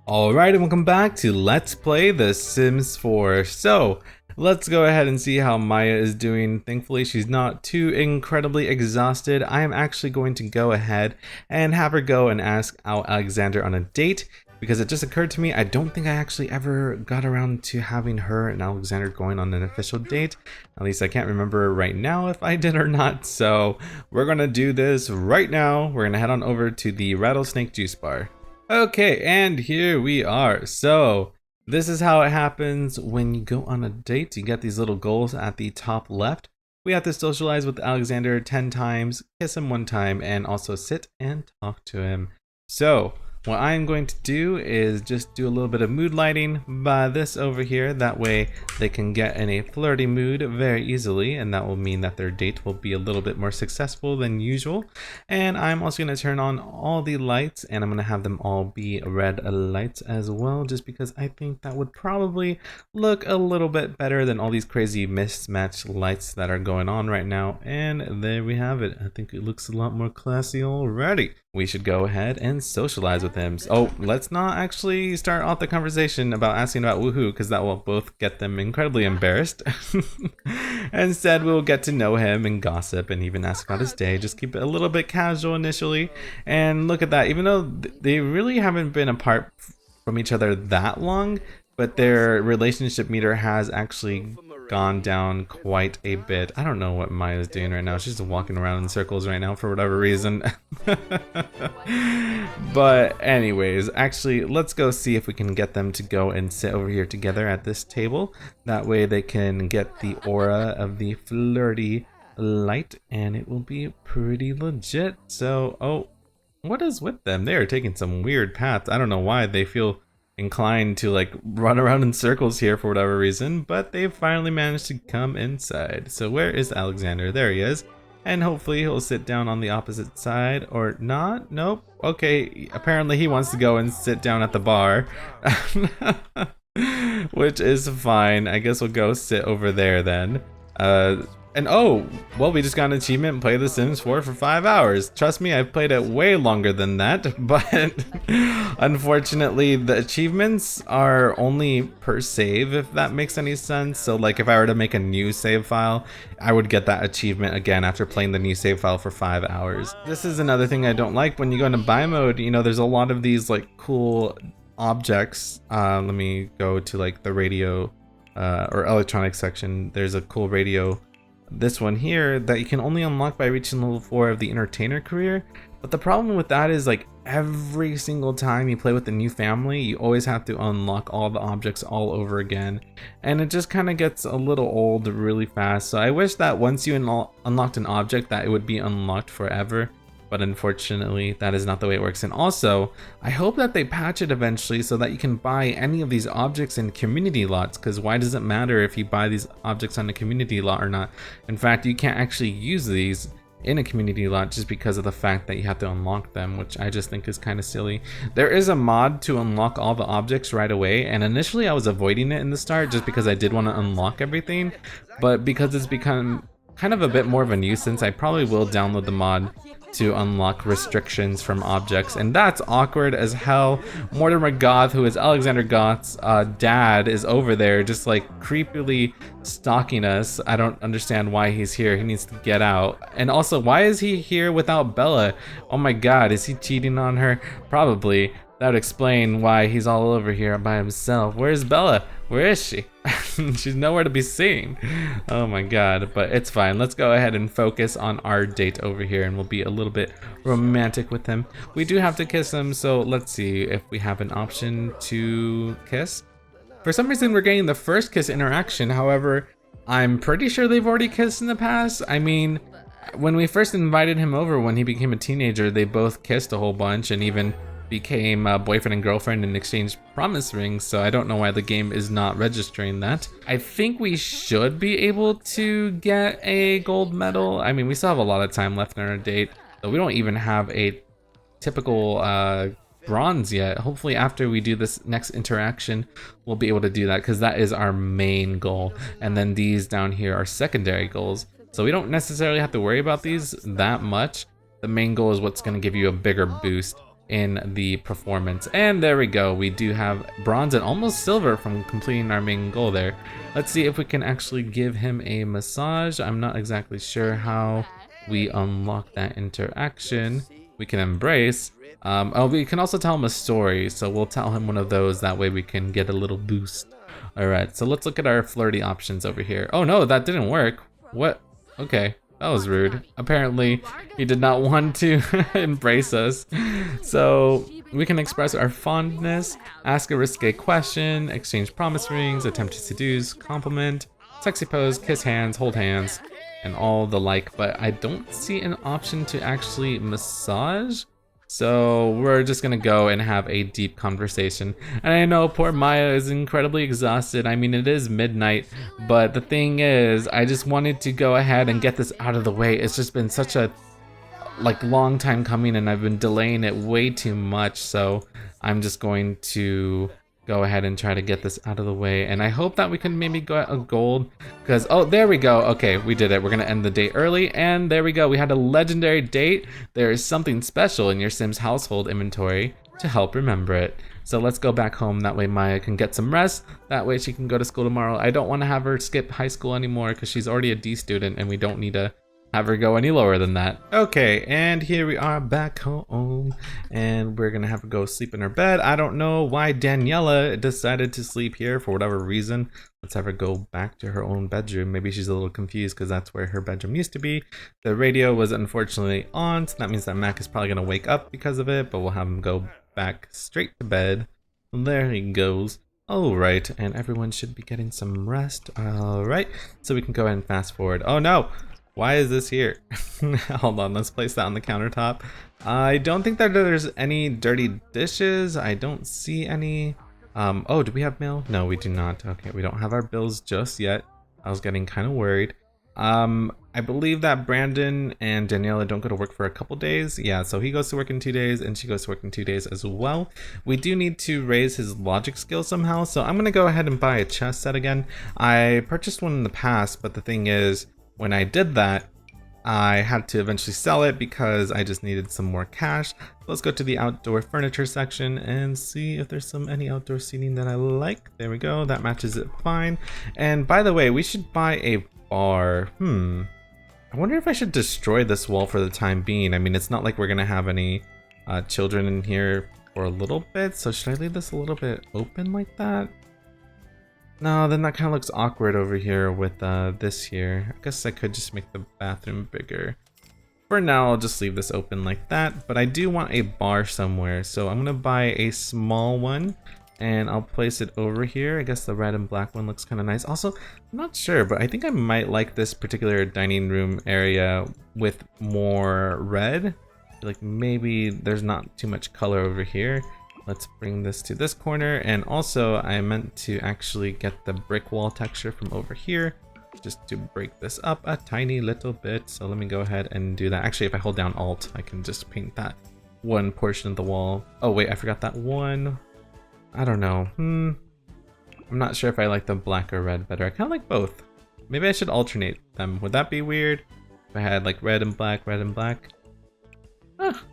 Alright, and welcome back to Let's Play The Sims 4. So, let's go ahead and see how Maya is doing. Thankfully, she's not too incredibly exhausted. I am actually going to go ahead and have her go and ask out Alexander on a date, because it just occurred to me, I don't think I actually ever got around to having her and Alexander going on an official date. At least I can't remember right now if I did or not, so we're gonna do this right now. We're gonna head on over to the Rattlesnake Juice Bar. Okay, and here we are. So this is how it happens when you go on a date. You get these little goals at the top left. We have to socialize with Alexander 10 times, kiss him 1 time, and also sit and talk to him. So what I'm going to do is just do a little bit of mood lighting by this over here. That way they can get in a flirty mood very easily, and that will mean that their date will be a little bit more successful than usual. And I'm also going to turn on all the lights, and I'm going to have them all be red lights as well, just because I think that would probably look a little bit better than all these crazy mismatched lights that are going on right now. And there we have it. I think it looks a lot more classy already. We should go ahead and socialize with him. Oh, let's not actually start off the conversation about asking about woohoo, because that will both get them incredibly embarrassed. Instead, we'll get to know him and gossip and even ask about his day. Just keep it a little bit casual initially. And look at that, even though they really haven't been apart from each other that long, but their relationship meter has actually gone down quite a bit. I don't know what Maya's doing right now. She's just walking around in circles right now for whatever reason. But anyways, actually, let's go see if we can get them to go and sit over here together at this table. That way they can get the aura of the flirty light, and it will be pretty legit. So, oh, what is with them? They are taking some weird paths. I don't know why they feel inclined to like run around in circles here for whatever reason, but they've finally managed to come inside. So where is Alexander? There he is. And hopefully he'll sit down on the opposite side, or not. Nope. Okay, apparently he wants to go and sit down at the bar. Which is fine. I guess we'll go sit over there then. And oh, well, we just got an achievement, play The Sims 4 for 5 hours. Trust me, I've played it way longer than that, but unfortunately the achievements are only per save, if that makes any sense. So like if I were to make a new save file, I would get that achievement again after playing the new save file for 5 hours. This is another thing I don't like. When you go into buy mode, you know, there's a lot of these like cool objects. Let me go to like the radio or electronics section. There's a cool radio, this one here, that you can only unlock by reaching level 4 of the entertainer career. But the problem with that is like every single time you play with a new family, you always have to unlock all the objects all over again, and it just kind of gets a little old really fast. So I wish that once you unlocked an object that it would be unlocked forever, but unfortunately that is not the way it works. And also I hope that they patch it eventually so that you can buy any of these objects in community lots, because why does it matter if you buy these objects on a community lot or not? In fact, you can't actually use these in a community lot just because of the fact that you have to unlock them, which I just think is kind of silly. There is a mod to unlock all the objects right away, and initially I was avoiding it in the start just because I did want to unlock everything, but because it's become kind of a bit more of a nuisance, I probably will download the mod to unlock restrictions from objects. And that's awkward as hell. Mortimer Goth, who is Alexander Goth's dad, is over there just like creepily stalking us. I don't understand why he's here. He needs to get out. And also, why is he here without Bella? Oh my god, is he cheating on her? Probably. That would explain why he's all over here by himself. Where's Bella? Where is she? She's nowhere to be seen. Oh my god, but it's fine. Let's go ahead and focus on our date over here, and we'll be a little bit romantic with him. We do have to kiss him, so let's see if we have an option to kiss. For some reason, we're getting the first kiss interaction. However, I'm pretty sure they've already kissed in the past. I mean, when we first invited him over when he became a teenager, they both kissed a whole bunch and even became boyfriend and girlfriend and exchanged promise rings, so I don't know why the game is not registering that. I think we should be able to get a gold medal. I mean, we still have a lot of time left on our date, so we don't even have a typical bronze yet. Hopefully after we do this next interaction, we'll be able to do that, because that is our main goal, and then these down here are secondary goals. So we don't necessarily have to worry about these that much. The main goal is what's going to give you a bigger boost. in the performance. And there we go, we do have bronze and almost silver from completing our main goal there. Let's see if we can actually give him a massage. I'm not exactly sure how we unlock that interaction. We can embrace. Oh, we can also tell him a story, so we'll tell him one of those, that way we can get a little boost. Alright, so let's look at our flirty options over here. Oh no, that didn't work. What? Okay, that was rude. Apparently, he did not want to embrace us. So, we can express our fondness, ask a risque question, exchange promise rings, attempt to seduce, compliment, sexy pose, kiss hands, hold hands, and all the like, but I don't see an option to actually massage. So we're just gonna go and have a deep conversation. And I know poor Maya is incredibly exhausted. I mean, it is midnight, but the thing is, I just wanted to go ahead and get this out of the way. It's just been such a long time coming, and I've been delaying it way too much. So I'm just going to go ahead and try to get this out of the way, and I hope that we can maybe get a gold, because oh, there we go. Okay, we did it. We're gonna end the date early, and there we go. We had a legendary date. There is something special in your Sims household inventory to help remember it. So let's go back home, that way Maya can get some rest, that way she can go to school tomorrow. I don't want to have her skip high school anymore because she's already a D student, and we don't need to have her go any lower than that. Okay, and here we are back home, and we're gonna have her go sleep in her bed. I don't know why Daniela decided to sleep here for whatever reason. Let's have her go back to her own bedroom. Maybe she's a little confused because that's where her bedroom used to be. The radio was unfortunately on, so that means that Mac is probably gonna wake up because of it, but we'll have him go back straight to bed. There he goes. Alright, and everyone should be getting some rest. Alright, so we can go ahead and fast forward. Oh no! Why is this here? Hold on, let's place that on the countertop. I don't think that there's any dirty dishes. I don't see any. Oh, do we have mail? No, we do not. Okay, we don't have our bills just yet. I was getting kind of worried. I believe that Brandon and Daniela don't go to work for a couple days. Yeah, so he goes to work in 2 days and she goes to work in 2 days as well. We do need to raise his logic skills somehow, so I'm gonna go ahead and buy a chess set again. I purchased one in the past, but the thing is, when I did that, I had to eventually sell it because I just needed some more cash. Let's go to the outdoor furniture section and see if there's any outdoor seating that I like. There we go, that matches it fine. And by the way, we should buy a bar. I wonder if I should destroy this wall for the time being. I mean, it's not like we're gonna have any children in here for a little bit, so should I leave this a little bit open like that? No, then that kind of looks awkward over here with this here. I guess I could just make the bathroom bigger. For now, I'll just leave this open like that, but I do want a bar somewhere, so I'm gonna buy a small one and I'll place it over here. I guess the red and black one looks kind of nice. Also, I'm not sure, but I think I might like this particular dining room area with more red. Like maybe there's not too much color over here. Let's bring this to this corner, and also I meant to actually get the brick wall texture from over here just to break this up a tiny little bit. So let me go ahead and do that. Actually, if I hold down Alt, I can just paint that one portion of the wall. Oh wait, I forgot that one. I don't know. I'm not sure if I like the black or red better. I kind of like both. Maybe I should alternate them. Would that be weird? If I had like red and black, red and black?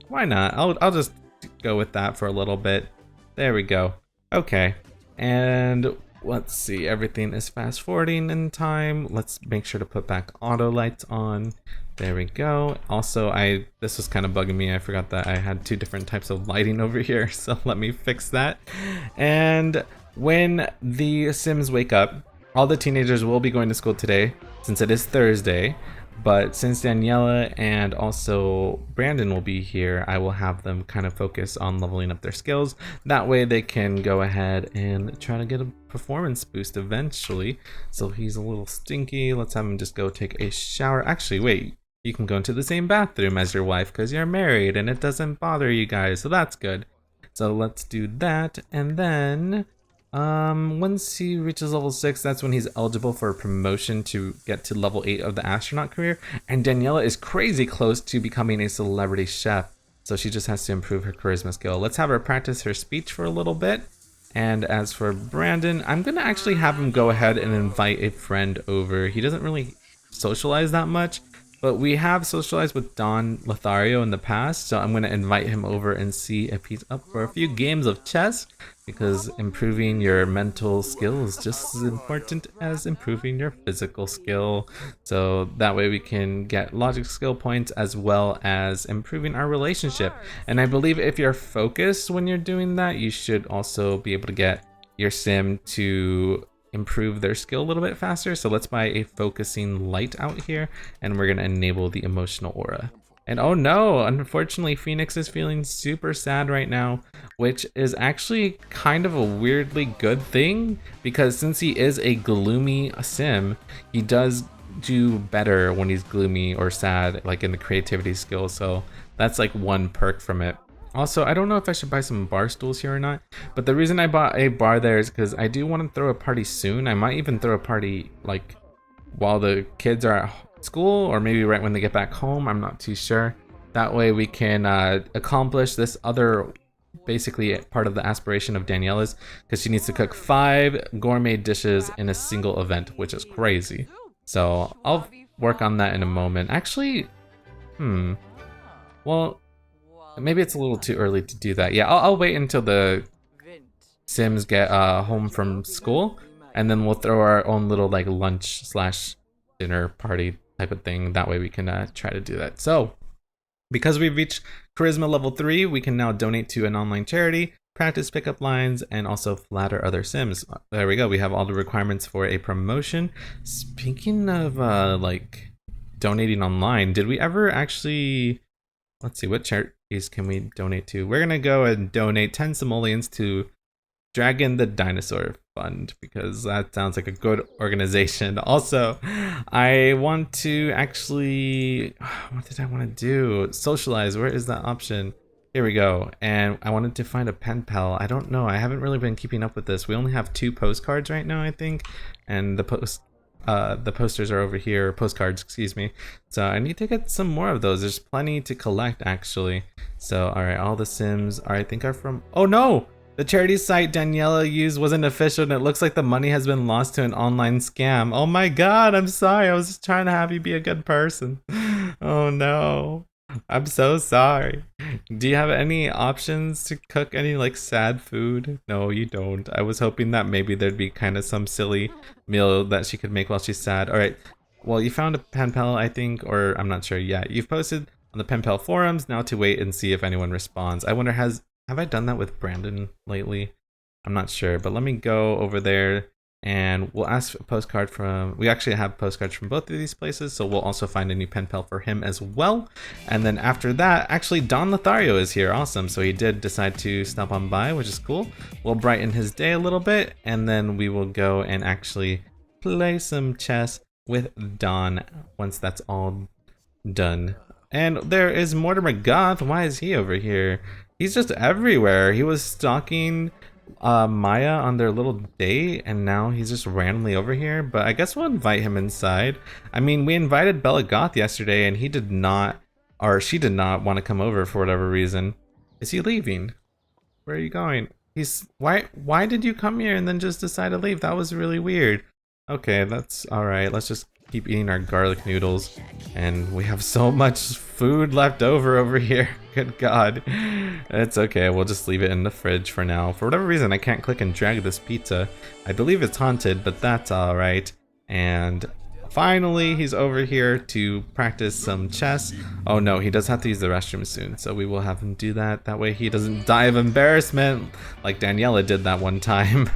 Why not? I'll just go with that for a little bit. There we go. Okay, and let's see, everything is fast forwarding in time. Let's make sure to put back auto lights on. There we go. Also, this was kind of bugging me. I forgot that I had 2 different types of lighting over here, so let me fix that. And when the Sims wake up, all the teenagers will be going to school today since it is Thursday. But since Daniela and also Brandon will be here, I will have them kind of focus on leveling up their skills. That way they can go ahead and try to get a performance boost eventually. So he's a little stinky. Let's have him just go take a shower. Actually, wait, you can go into the same bathroom as your wife because you're married and it doesn't bother you guys. So that's good. So let's do that. And then once he reaches level 6, that's when he's eligible for a promotion to get to level 8 of the astronaut career. And Daniela is crazy close to becoming a celebrity chef, so she just has to improve her charisma skill. Let's have her practice her speech for a little bit. And as for Brandon, I'm gonna actually have him go ahead and invite a friend over. He doesn't really socialize that much, But we have socialized with Don Lothario in the past, so I'm going to invite him over and see if he's up for a few games of chess, because improving your mental skill is just as important as improving your physical skill. So that way we can get logic skill points as well as improving our relationship. And I believe if you're focused when you're doing that, you should also be able to get your sim to improve their skill a little bit faster. So let's buy a focusing light out here, and we're gonna enable the emotional aura. And oh no, unfortunately Phoenix is feeling super sad right now, which is actually kind of a weirdly good thing, because since he is a gloomy sim, he does do better when he's gloomy or sad, like in the creativity skill. So that's like one perk from it. Also, I don't know if I should buy some bar stools here or not, but the reason I bought a bar there is because I do want to throw a party soon. I might even throw a party like while the kids are at school, or maybe right when they get back home. I'm not too sure. That way we can accomplish this other, basically part of the aspiration of Daniela's, because she needs to cook 5 gourmet dishes in a single event, which is crazy. So I'll work on that in a moment. Actually, well, maybe it's a little too early to do that. Yeah, I'll wait until the Sims get home from school, and then we'll throw our own little like lunch slash dinner party type of thing. That way we can try to do that. So because we've reached charisma level 3, we can now donate to an online charity, practice pickup lines, and also flatter other Sims. There we go. We have all the requirements for a promotion. Speaking of like donating online, did we ever actually, let's see, what charities can we donate to? We're gonna go and donate 10 simoleons to Dragon the Dinosaur Fund, because that sounds like a good organization. Also, I want to actually, what did I want to do? Socialize. Where is that option? Here we go. And I wanted to find a pen pal. I don't know. I haven't really been keeping up with this. We only have 2 postcards right now, I think, and the posters are over here, postcards, excuse me. So I need to get some more of those. There's plenty to collect, actually. So, all right, all the Sims I think are from, oh no! The charity site Daniela used wasn't official, and it looks like the money has been lost to an online scam. Oh my god, I'm sorry. I was just trying to have you be a good person. Oh no. I'm so sorry. Do you have any options to cook any like sad food? No, you don't. I was hoping that maybe there'd be kind of some silly meal that she could make while she's sad. All right. Well, you found a pen pal, I think, or I'm not sure yet. You've posted on the pen pal forums. Now to wait and see if anyone responds. I wonder, have I done that with Brandon lately? I'm not sure, but let me go over there and we'll ask a postcard from, we actually have postcards from both of these places, so we'll also find a new pen pal for him as well. And then after that, actually Don Lothario is here, awesome. So he did decide to stop on by, which is cool. We'll brighten his day a little bit, and then we will go and actually play some chess with Don once that's all done. And there is Mortimer Goth. Why is he over here? He's just everywhere. He was stalking Maya on their little date, and now he's just randomly over here. But I guess we'll invite him inside. I mean, we invited Bella Goth yesterday, and he did not, or she did not want to come over for whatever reason. Is he leaving? Where are you going? Why did you come here and then just decide to leave? That was really weird. Okay, that's all right. Let's just keep eating our garlic noodles, and we have so much food left over here. Good god. It's okay, we'll just leave it in the fridge for now. For whatever reason, I can't click and drag this pizza. I believe it's haunted, but that's all right. And finally, he's over here to practice some chess. Oh no, he does have to use the restroom soon, so we will have him do that. That way he doesn't die of embarrassment like Daniela did that one time.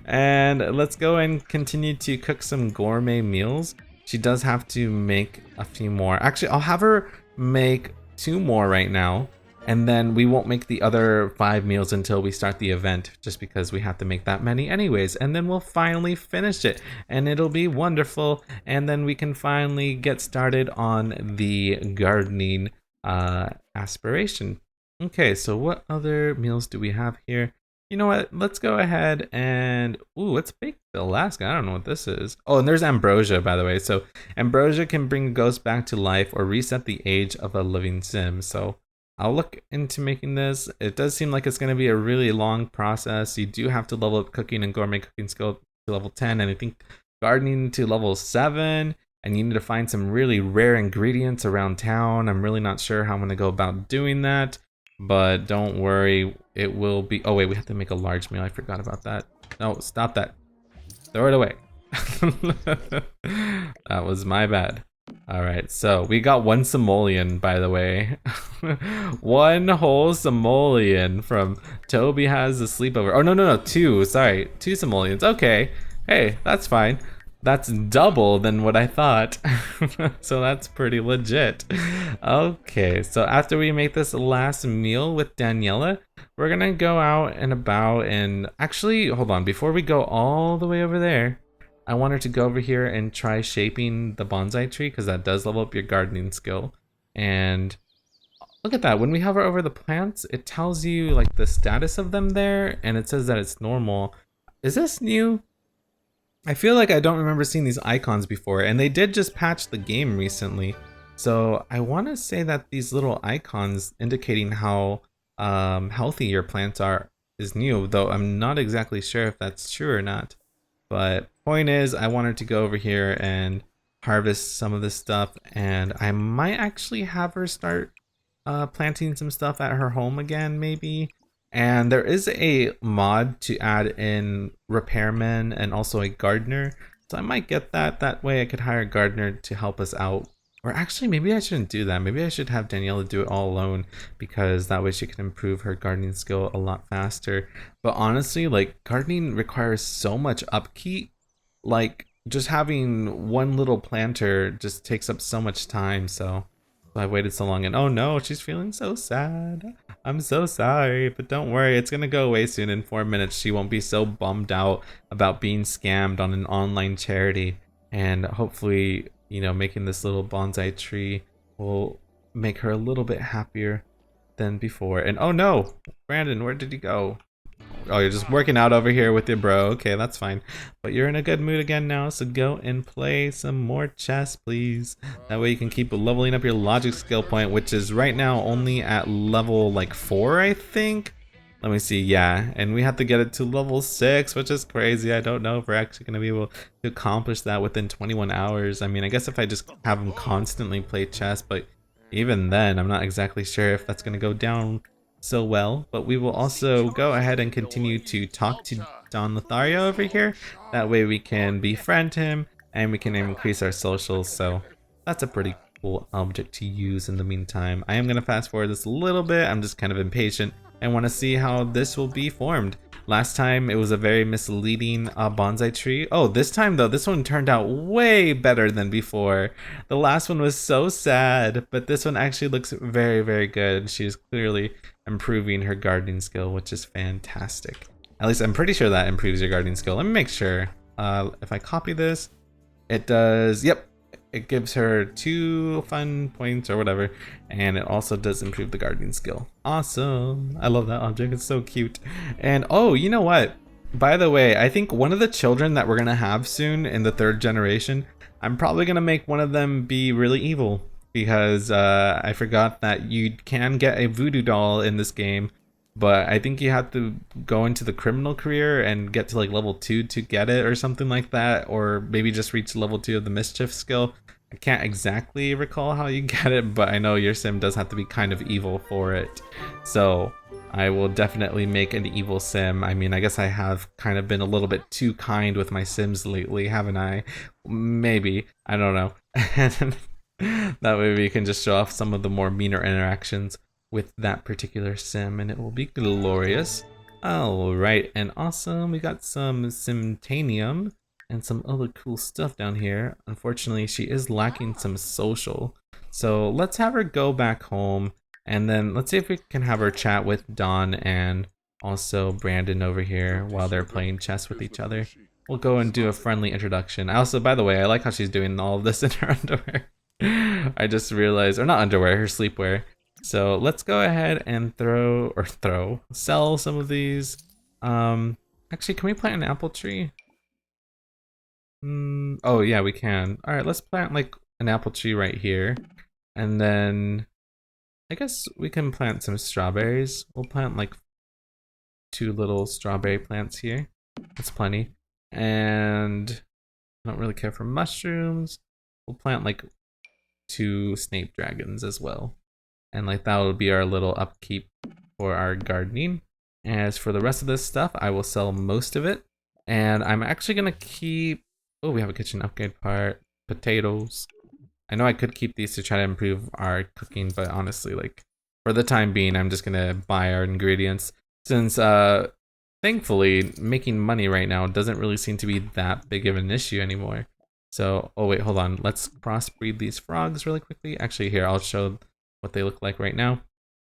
And let's go and continue to cook some gourmet meals. She does have to make a few more. Actually, I'll have her make 2 more right now, and then we won't make the other 5 meals until we start the event, just because we have to make that many anyways. And then we'll finally finish it, and it'll be wonderful. And then we can finally get started on the gardening aspiration. Okay, so what other meals do we have here? You know what? Let's go ahead and, ooh, let's bake the Alaska. I don't know what this is. Oh, and there's ambrosia, by the way. So ambrosia can bring a ghost back to life or reset the age of a living sim. So I'll look into making this. It does seem like it's going to be a really long process. You do have to level up cooking and gourmet cooking skill to level 10, and I think gardening to level 7. and you need to find some really rare ingredients around town. I'm really not sure how I'm gonna go about doing that, but don't worry, it will be. Oh wait, we have to make a large meal. I forgot about that. No, stop that. Throw it away. That was my bad. Alright, so we got one simoleon, by the way. One whole simoleon from Toby has a sleepover. Oh, no, two. Sorry, two simoleons. Okay. Hey, that's fine. That's double than what I thought. So that's pretty legit. Okay, so after we make this last meal with Daniela, we're gonna go out and about and actually, hold on, before we go all the way over there, I want her to go over here and try shaping the bonsai tree because that does level up your gardening skill. And look at that, when we hover over the plants, it tells you like the status of them there and it says that it's normal. Is this new? I feel like I don't remember seeing these icons before, and they did just patch the game recently. So I want to say that these little icons indicating how healthy your plants are is new, though I'm not exactly sure if that's true or not. But point is, I wanted to go over here and harvest some of this stuff, and I might actually have her start planting some stuff at her home again, maybe. And there is a mod to add in repairmen and also a gardener. So I might get that. That way I could hire a gardener to help us out. Or actually, maybe I shouldn't do that. Maybe I should have Daniela do it all alone because that way she can improve her gardening skill a lot faster. But honestly, like gardening requires so much upkeep. Like just having one little planter just takes up so much time. So I waited so long and oh no, she's feeling so sad. I'm so sorry, but don't worry, it's gonna go away soon. In 4 minutes, she won't be so bummed out about being scammed on an online charity. And hopefully, you know, making this little bonsai tree will make her a little bit happier than before. And oh no, Brandon, where did you go? Oh, you're just working out over here with your bro. Okay, that's fine. But you're in a good mood again now, so go and play some more chess, please. That way you can keep leveling up your logic skill point, which is right now only at level like 4, I think. Let me see, yeah. And we have to get it to level 6, which is crazy. I don't know if we're actually going to be able to accomplish that within 21 hours. I mean, I guess if I just have him constantly play chess, but even then, I'm not exactly sure if that's going to go down so well. But we will also go ahead and continue to talk to Don Lothario over here. That way we can befriend him and we can increase our socials. So that's a pretty cool object to use in the meantime. I am going to fast forward this a little bit. I'm just kind of impatient and want to see how this will be formed. Last time it was a very misleading bonsai tree. Oh, this time though, this one turned out way better than before. The last one was so sad, but this one actually looks very, very good. She's clearly improving her gardening skill, which is fantastic. At least I'm pretty sure that improves your gardening skill. Let me make sure. If I copy this, it does. Yep. It gives her 2 fun points or whatever, and it also does improve the gardening skill. Awesome. I love that object. It's so cute. And oh, you know what? By the way, I think one of the children that we're gonna have soon in the 3rd generation, I'm probably gonna make one of them be really evil because I forgot that you can get a voodoo doll in this game, but I think you have to go into the criminal career and get to like level 2 to get it or something like that, or maybe just reach level 2 of the mischief skill. I can't exactly recall how you get it, but I know your sim does have to be kind of evil for it. So I will definitely make an evil sim. I mean, I guess I have kind of been a little bit too kind with my sims lately, haven't I? Maybe. I don't know. That way we can just show off some of the more meaner interactions with that particular sim, and it will be glorious. Alright, and awesome. We got some simtanium and some other cool stuff down here. Unfortunately, she is lacking some social. So let's have her go back home, and then let's see if we can have her chat with Don and also Brandon over here while they're playing chess with each other. We'll go and do a friendly introduction. Also, by the way, I like how she's doing all of this in her underwear. I just realized, or not underwear, her sleepwear. So let's go ahead and sell some of these. Actually, can we plant an apple tree? Oh yeah, we can. All right, let's plant like an apple tree right here. And then I guess we can plant some strawberries. We'll plant like 2 little strawberry plants here. That's plenty. And I don't really care for mushrooms. we'll plant like 2 Snape dragons as well. And like that will be our little upkeep for our gardening. As for the rest of this stuff, I will sell most of it. And I'm actually gonna keep, oh, we have a kitchen upgrade part, potatoes. I know I could keep these to try to improve our cooking, but honestly, like for the time being, I'm just gonna buy our ingredients since thankfully making money right now doesn't really seem to be that big of an issue anymore. So, oh wait, hold on. Let's crossbreed these frogs really quickly. Actually, here, I'll show what they look like right now.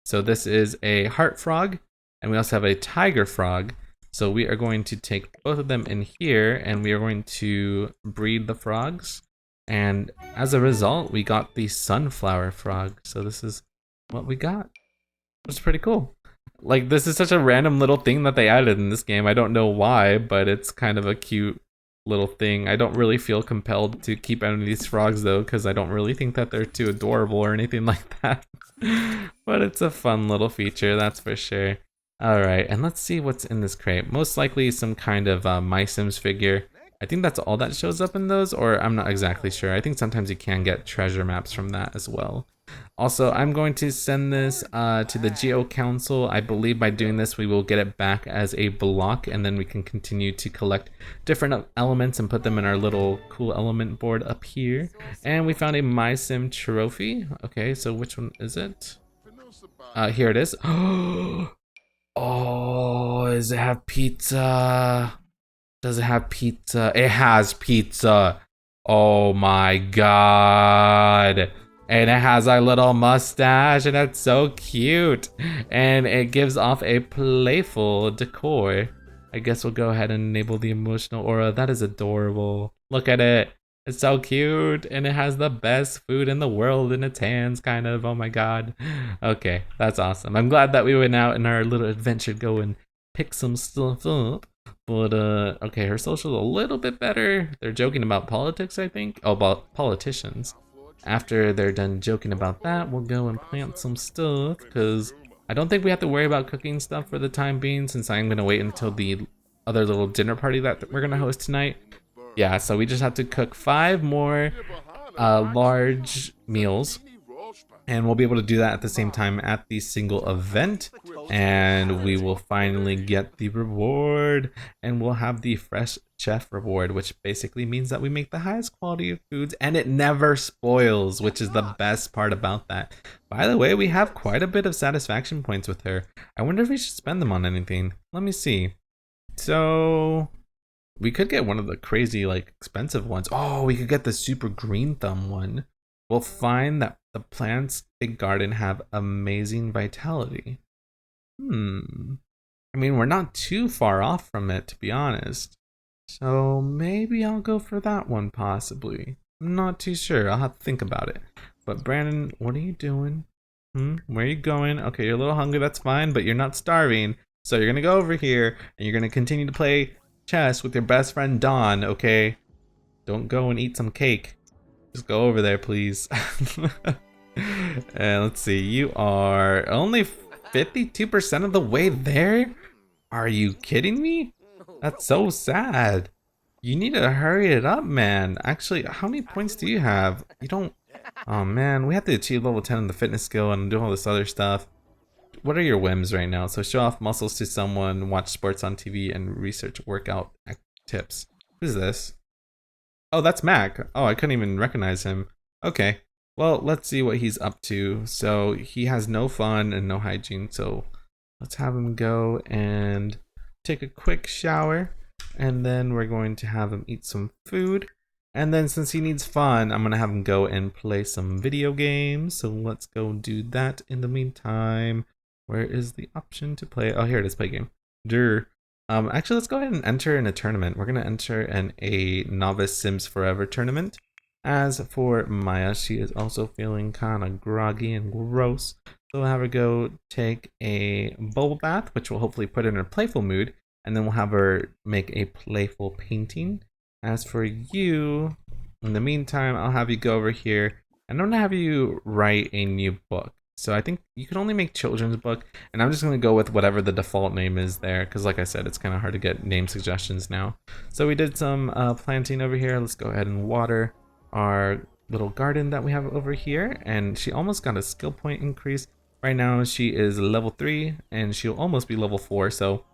So this is a heart frog, and we also have a tiger frog. So we are going to take both of them in here, and we are going to breed the frogs. And as a result, we got the sunflower frog. So this is what we got. It's pretty cool. Like, this is such a random little thing that they added in this game. I don't know why, but it's kind of a cute little thing. I don't really feel compelled to keep any of these frogs though, because I don't really think that they're too adorable or anything like that. But it's a fun little feature, that's for sure. Alright, and let's see what's in this crate. Most likely some kind of My Sims figure. I think that's all that shows up in those, or I'm not exactly sure. I think sometimes you can get treasure maps from that as well. Also, I'm going to send this to the Geo Council. I believe by doing this, we will get it back as a block, and then we can continue to collect different elements and put them in our little cool element board up here. And we found a My Sim trophy. Okay, so which one is it? Here it is. Oh, does it have pizza? Does it have pizza? It has pizza. Oh my god. And it has our little mustache, and that's so cute. And it gives off a playful decor. I guess we'll go ahead and enable the emotional aura. That is adorable. Look at it. It's so cute, and it has the best food in the world in its hands, kind of. Oh my god. Okay, that's awesome. I'm glad that we went out in our little adventure to go and pick some stuff up. But, okay, her social's a little bit better. They're joking about politics, I think. Oh, about politicians. After they're done joking about that, we'll go and plant some stuff, because I don't think we have to worry about cooking stuff for the time being, since I'm going to wait until the other little dinner party that we're going to host tonight. Yeah, so we just have to cook 5 more large meals, and we'll be able to do that at the same time at the single event, and we will finally get the reward, and we'll have the fresh chef reward, which basically means that we make the highest quality of foods, and it never spoils, which is the best part about that. By the way, we have quite a bit of satisfaction points with her. I wonder if we should spend them on anything. Let me see. So we could get one of the crazy, like, expensive ones. Oh, we could get the super green thumb one. We'll find that the plants in garden have amazing vitality. I mean, we're not too far off from it, to be honest. So maybe I'll go for that one, possibly. I'm not too sure. I'll have to think about it. But Brandon, what are you doing? Where are you going? Okay, you're a little hungry, that's fine, but you're not starving. So you're gonna go over here, and you're gonna continue to play chess with your best friend Dawn, okay? Don't go and eat some cake. Just go over there, please. And let's see, you are only 52% of the way there? Are you kidding me? That's so sad. You need to hurry it up, man. Actually, how many points do you have? You don't... Oh man, we have to achieve level 10 in the fitness skill and do all this other stuff. What are your whims right now? So show off muscles to someone, watch sports on TV, and research workout tips. Who's this? Oh, that's Mac. Oh, I couldn't even recognize him. Okay, well, let's see what he's up to. So he has no fun and no hygiene, so let's have him go and take a quick shower, and then we're going to have him eat some food. And then since he needs fun, I'm gonna have him go and play some video games. So let's go do that in the meantime. Where is the option to play? Oh, here it is, play game. Actually, let's go ahead and enter in a tournament. We're gonna enter in a Novice Sims Forever tournament. As for Maya, she is also feeling kind of groggy and gross. So we'll have her go take a bubble bath, which will hopefully put her in a playful mood. And then we'll have her make a playful painting. As for you, in the meantime, I'll have you go over here. And I'm gonna have you write a new book. So I think you can only make children's book, and I'm just gonna go with whatever the default name is there, because like I said, it's kind of hard to get name suggestions now. So we did some planting over here. Let's go ahead and water our little garden that we have over here, and she almost got a skill point increase. Right now she is level 3 and she'll almost be level 4, so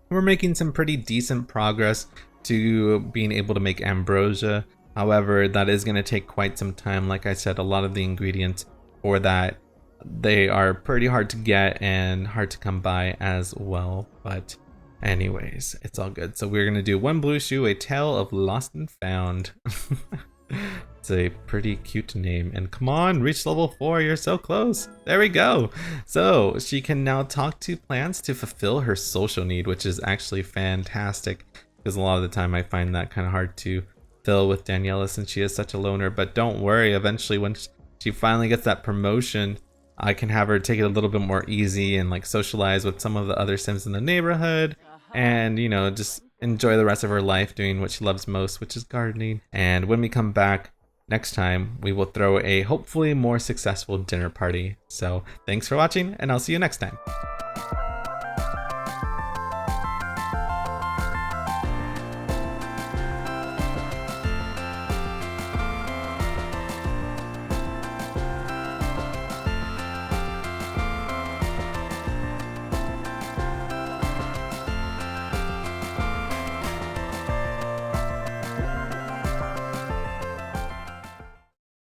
we're making some pretty decent progress to being able to make ambrosia. However, that is going to take quite some time. Like I said, a lot of the ingredients for that, they are pretty hard to get and hard to come by as well. But anyways, it's all good. So we're going to do one blue shoe, a tale of lost and found. It's a pretty cute name. And come on, reach level 4, you're so close. There we go. So she can now talk to plants to fulfill her social need, which is actually fantastic, because a lot of the time I find that kind of hard to fill with Daniela since she is such a loner. But don't worry, eventually when she finally gets that promotion, I can have her take it a little bit more easy and like socialize with some of the other Sims in the neighborhood, and you know, just enjoy the rest of her life doing what she loves most, which is gardening. And when we come back next time, we will throw a hopefully more successful dinner party. So thanks for watching, and I'll see you next time.